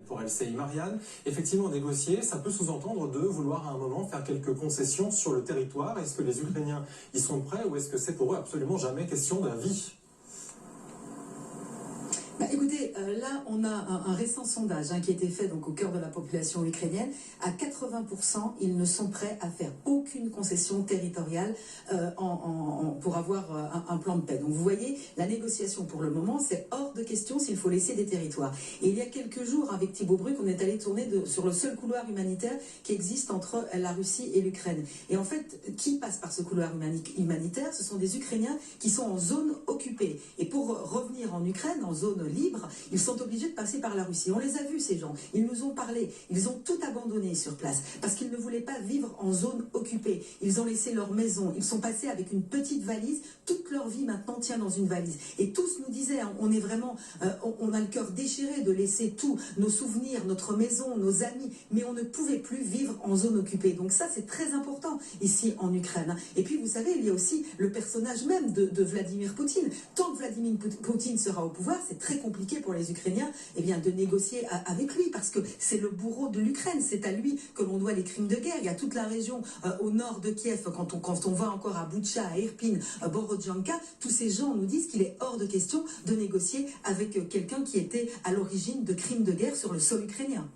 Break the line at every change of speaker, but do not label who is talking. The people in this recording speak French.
Pour LCI Marianne, effectivement négocier, ça peut sous-entendre de vouloir à un moment faire quelques concessions sur le territoire. Est-ce que les Ukrainiens y sont prêts ou est-ce que c'est pour eux absolument jamais question d'un vie ?
Écoutez, là, on a un récent sondage qui a été fait donc, au cœur de la population ukrainienne. À 80%, ils ne sont prêts à faire aucune concession territoriale pour avoir un plan de paix. Donc vous voyez, la négociation pour le moment, c'est hors de question s'il faut laisser des territoires. Et il y a quelques jours, avec Thibaut Bruck, on est allé tourner sur le seul couloir humanitaire qui existe entre la Russie et l'Ukraine. Et en fait, qui passe par ce couloir humanitaire? Ce sont des Ukrainiens qui sont en zone occupée. Et pour revenir en Ukraine, en zone libre, ils sont obligés de passer par la Russie. On les a vus, ces gens. Ils nous ont parlé. Ils ont tout abandonné sur place parce qu'ils ne voulaient pas vivre en zone occupée. Ils ont laissé leur maison. Ils sont passés avec une petite valise. Toute leur vie maintenant tient dans une valise. Et tous nous disaient, on est vraiment, on a le cœur déchiré de laisser tous nos souvenirs, notre maison, nos amis, mais on ne pouvait plus vivre en zone occupée. Donc ça, c'est très important ici en Ukraine. Et puis, vous savez, il y a aussi le personnage même de Vladimir Poutine. Tant que Vladimir Poutine sera au pouvoir, c'est très compliqué pour les Ukrainiens de négocier avec lui parce que c'est le bourreau de l'Ukraine, c'est à lui que l'on doit les crimes de guerre. Il y a toute la région au nord de Kiev, quand on va encore à Boutcha, à Irpin, à Borodjanka, tous ces gens nous disent qu'il est hors de question de négocier avec quelqu'un qui était à l'origine de crimes de guerre sur le sol ukrainien.